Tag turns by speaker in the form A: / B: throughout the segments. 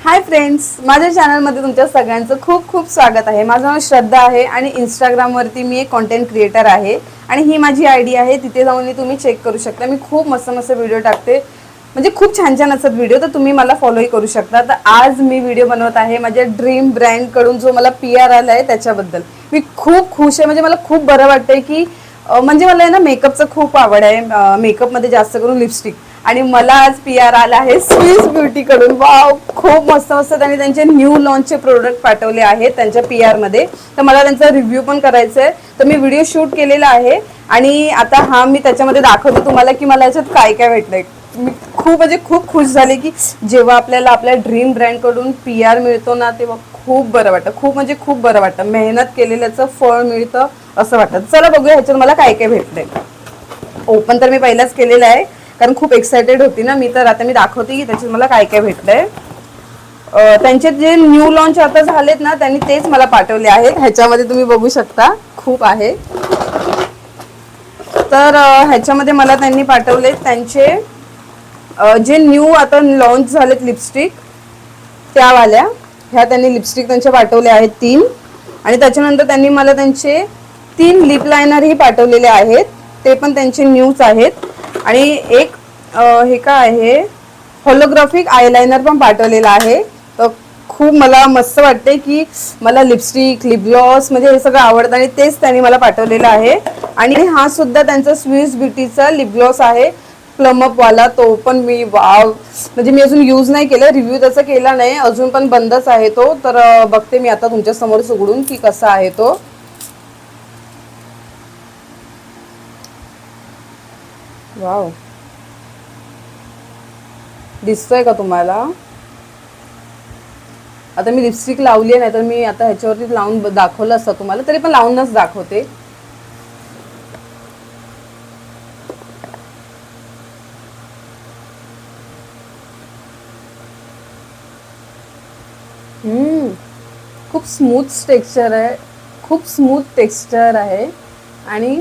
A: Hi friends, माझ्या चॅनलमध्ये तुमच्या सगळ्यांचं खूप खूप स्वागत आहे। माझं नाव श्रद्धा आहे आणि इंस्टाग्रामवरती मी एक कंटेंट क्रिएटर आहे आणि ही माझी आयडी आहे। तिथे जाऊन तुम्ही चेक करू शकता। मी खूप मस्त मस्त व्हिडिओ टाकते, म्हणजे खूप छान छान असतात व्हिडिओ, तर तुम्ही मला फॉलोही करू शकता। तर आज मी व्हिडिओ बनवत आहे माझ्या ड्रीम ब्रँडकडून जो मला PR आला आहे त्याच्याबद्दल। मी खूप खुश आहे, म्हणजे मला खूप बरं वाटतंय की म्हणजे मला आहे ना मेकअपचं खूप आवड आहे। मेकअपमध्ये जास्त करून लिपस्टिक, आणि मला आज PR आला आहे स्विस ब्युटी कडून। वाव, खूप मस्त मस्त त्यांनी त्यांचे न्यू लॉन्चचे प्रोडक्ट पाठवले आहेत त्यांच्या PR मध्ये। तर मला त्यांचा रिव्ह्यू पण करायचा आहे, तर मी व्हिडिओ शूट केलेला आहे आणि आता मी त्याच्यामध्ये दाखवते तुम्हाला की मला याच्यात काय काय भेटलंय। मी खूप म्हणजे खूप खुश झाले की जेव्हा आपल्याला आपल्या ड्रीम ब्रँड कडून PR मिळतो ना, तेव्हा खूप बरं वाटतं। खूप म्हणजे खूप बरं वाटतं, मेहनत केलेल्याचं फळ मिळतं असं वाटतं। चला बघूया ह्याच्यात मला काय काय भेटलंय। ओपन तर मी पहिलाच केलेलं आहे, कारण खूप एक्साइटेड होती ना मी। तर आता मी दाखवते की त्याच्यात मला काय काय भेटलंय। त्यांचे जे न्यू लॉन्च आता झालेत ना, त्यांनी तेच मला पाठवले आहेत। ह्याच्यामध्ये तुम्ही बघू शकता खूप आहे। तर ह्याच्यामध्ये मला त्यांनी पाठवले त्यांचे जे न्यू आता लॉन्च झालेत लिपस्टिक, त्यावाल्या ह्या त्यांनी लिपस्टिक त्यांच्या पाठवल्या आहेत 3। आणि त्याच्यानंतर त्यांनी मला त्यांचे 3 लिप लायनरही पाठवलेले आहेत, ते पण त्यांचे न्यूज आहेत। आणि एक हे काय आहे, होलोग्राफिक आयलाइनर पण पाठवलेला आहे। तर खूप मला मस्त वाटते की मला लिपस्टिक, लिप ग्लॉस म्हणजे हे सगळं आवडतं आणि तेच त्यांनी मला पाठवलेलं आहे। आणि हा सुद्धा त्यांचा स्विस ब्युटीचा लिप ग्लॉस आहे, प्लम अप वाला। तो पण मी वाव, म्हणजे मी अजून यूज नाही केलं, रिव्ह्यू त्याचा केला नाही अजून, पण बंदच आहे तो। तर बघते मी आता तुमच्या समोर उघडून की कसा आहे तो। वाव, दिसतोय का तुम्हाला? आता मी लिपस्टिक लावली आहे, नाही तर मी आता ह्याच्यावरती लावून दाखवलं असतं तुम्हाला, तरी पण लावूनच दाखवते। खूप स्मूथ टेक्स्चर आहे, खूप स्मूथ टेक्स्चर आहे आणि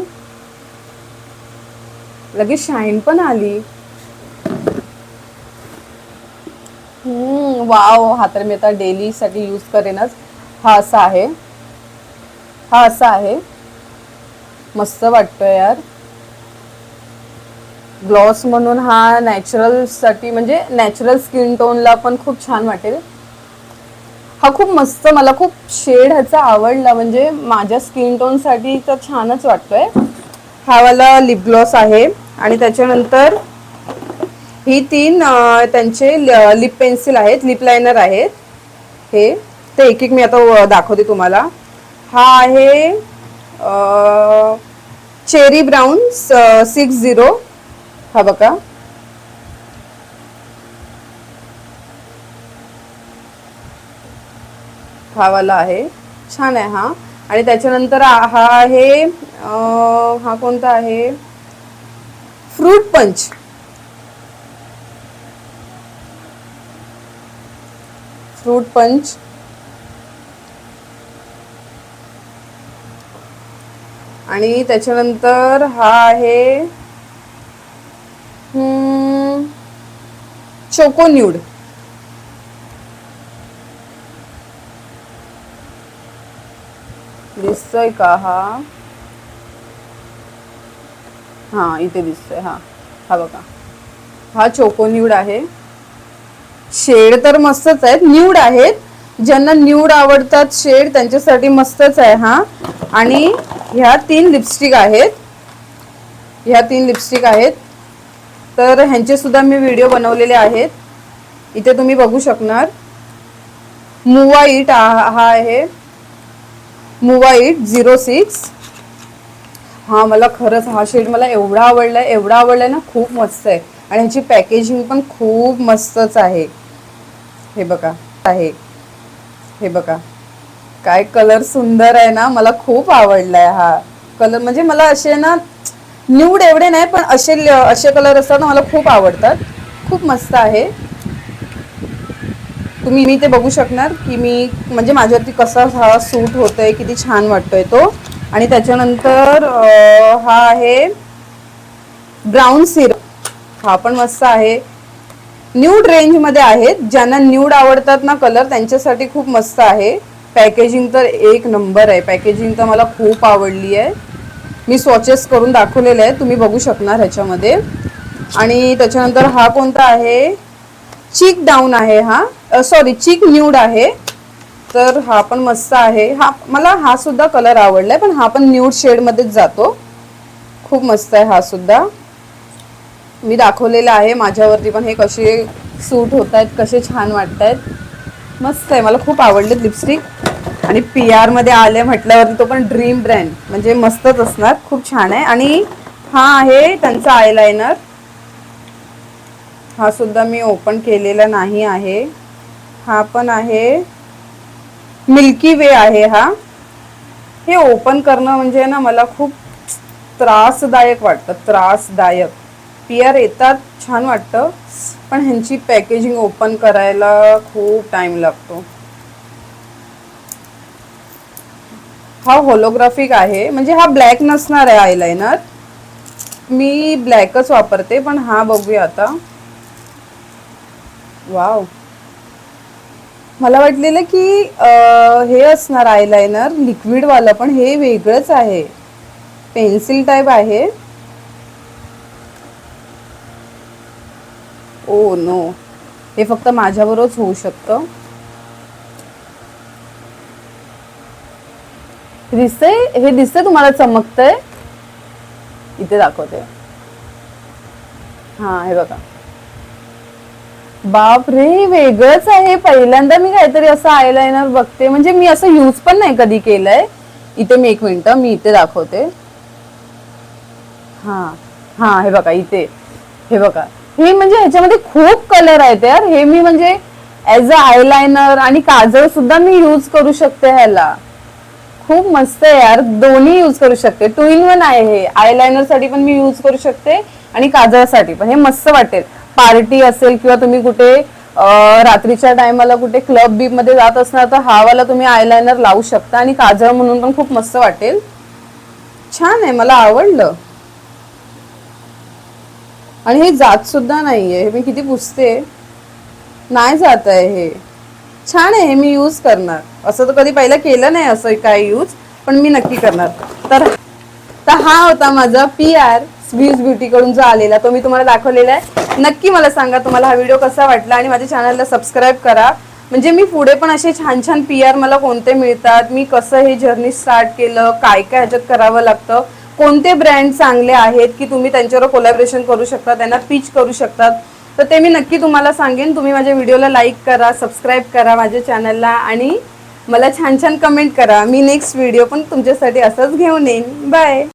A: लगेच शाईन पण आली। वाव, हा तर मी आता डेली साठी यूज करेनच। हा असा आहे, हा असा आहे, मस्त वाटतोय यार। ग्लॉस म्हणून हा नॅचरल साठी, म्हणजे नॅचरल स्किन टोनला पण खूप छान वाटेल। हा खूप मस्त, मला खूप शेड ह्याचा आवडला, म्हणजे माझ्या स्किन टोन साठी तर छानच वाटतोय। हा वाला लिप ग्लॉस आहे आणि त्याच्यानंतर ही 3 त्यांचे लिप पेन्सिल आहेत, लिप लायनर आहेत हे। ते एक एक मी आता दाखवते तुम्हाला। हा आहे चेरी ब्राउन 60, हा बघा। हा वाला आहे, छान आहे हा। आणि त्याच्यानंतर हा आहे हा कोणता आहे, फ्रूट पंच। फ्रूट पंच आणि त्याच्यानंतर हा आहे चोको न्यूड। दिसतोय का? हा इथे दिसतोय, हा बघा, हा चोको न्यूड आहे। शेड तर मस्तच आहेत, न्यूड आहेत, ज्यांना न्यूड आवडतात शेड त्यांच्यासाठी मस्तच आहे हा। आणि ह्या 3 लिपस्टिक आहेत, ह्या 3 लिपस्टिक आहेत। तर ह्यांचे सुद्धा मी व्हिडिओ बनवलेले आहेत, इथे तुम्ही बघू शकणार। मुवा इट हा आहे, मुवा इट 06। हा मला खरंच हा शेड मला एवढा आवडलाय, एवढा आवडलाय ना, खूप मस्त आहे। आणि ह्याची पॅकेजिंग पण खूप मस्तच आहे। हे बघा आहे, हे बघा काय कलर सुंदर आहे ना, मला खूप आवडलाय हा कलर। म्हणजे मला असे ना न्यूड एवढे नाही, पण असे कलर असतात ना मला खूप आवडतात, खूप मस्त आहे। तुम्ही ते बघू शकणार की मी म्हणजे माझ्यावरती कसा हा सूट होतोय, किती छान वाटतोय तो। आणि त्याच्यानंतर हा आहे ब्राउन सिरप, हा पण मस्त आहे। न्यूड रेंजमध्ये आहेत. ज्यांना न्यूड आवडतात ना कलर, त्यांच्यासाठी खूप मस्त आहे. पॅकेजिंग तर एक नंबर आहे. पॅकेजिंग तर मला खूप आवडली आहे. मी स्वॉचेस करून दाखवलेले आहे, तुम्ही बघू शकणार ह्याच्यामध्ये. आणि त्याच्यानंतर हा कोणता आहे, चीक डाऊन आहे, हा सॉरी चीक न्यूड आहे. तर हा पण मस्त आहे. मला हा सुद्धा कलर आवडलाय, पण हा पण न्यूड शेडमध्येच जातो. खूप मस्त आहे हा सुद्धा. मी दाखवलेला आहे माझ्यावरती पण हे कसे सूट होत आहेत, कसे छान वाटत आहेत. मस्त आहे, मला खूप आवडले लिपस्टिक. आणि PR मध्ये आले म्हटल्यावरती तो पण ड्रीम ब्रँड, म्हणजे मस्तच असणार. खूप छान आहे. आणि हा आहे त्यांचा आयलायनर. हा सुद्धा मी ओपन केलेला नाही आहे. हा पण आहे, मिल्की वे आहे हा. हे ओपन करणं म्हणजे ना मला खूप त्रासदायक वाटतं, त्रासदायक. PR येतात, छान वाटतं, पण ह्यांची पॅकेजिंग ओपन करायला खूप टाइम लागतो. हा होलोग्राफिक आहे, म्हणजे हा ब्लॅक नसणार आहे आयलाइनर. मी ब्लॅकच वापरते, पण हा बघूया आता. वाव, मला वाटलेलं की हे असणार आयलाइनर लिक्विड वाला, पण हे वेगळंच आहे. पेन्सिल टाइप आहे. ओ नो, हे फक्त माझ्याबरोबरच होऊ शकतं. दिसतंय, हे दिसतंय तुम्हाला, चमकतंय. इथे दाखवते. हा हे बघा. बाप रे, वेगळंच आहे. पहिल्यांदा मी काहीतरी असं आयलाइनर बघते, म्हणजे मी असं यूज पण नाही कधी केलंय. इथे मी एक मिनिट, मी इथे दाखवते. हा हा हे बघा इथे, हे बघा. हे म्हणजे ह्याच्यामध्ये खूप कलर आहेत यार. हे मी म्हणजे ऍज अ आयलाइनर आणि काजळ सुद्धा मी यूज करू शकते ह्याला. खूप मस्त आहे यार, दोन्ही यूज करू शकते. 2 in 1 आहे हे. आयलाइनर साठी पण मी यूज करू शकते आणि काजळसाठी पण. हे मस्त वाटेल. पार्टी असेल किंवा तुम्ही कुठे रात्रीच्या टायमाला कुठे क्लब बीब मध्ये जात असणार, तर हा वाला तुम्ही आयलाइनर लावू शकता आणि काजळ म्हणून पण खूप मस्त वाटेल. छान आहे, मला आवडलं. आणि हे जात सुद्धा नाहीये. मी किती पुसते, नाही जात आहे हे. छान आहे, हे मी यूज करणार. असं तर कधी पहिलं केलं नाही असं काय यूज, पण मी नक्की करणार. तर हा होता माझा PR स्वीज ब्युटी कडून जो आलेला, तो मी तुम्हाला दाखवलेला आहे. नक्की मला सांगा तुम्हाला हा व्हिडिओ कसा वाटला, आणि माझ्या चॅनलला सबस्क्राईब करा. म्हणजे मी पुढे पण असे छान छान PR मला कोणते मिळतात, मी कसं हे जर्नी स्टार्ट केलं, काय काय ह्याच्यात करावं लागतं, कोणते ब्रँड चांगले आहेत की तुम्ही त्यांच्यावर कोलॅबोरेशन करू शकता, त्यांना पिच करू शकतात, तर ते मी नक्की तुम्हाला सांगेन. तुम्ही माझ्या व्हिडिओला लाईक करा, सबस्क्राईब करा माझ्या चॅनलला, आणि मला छान छान कमेंट करा. मी नेक्स्ट व्हिडिओ पण तुमच्यासाठी असंच घेऊन येईन. बाय.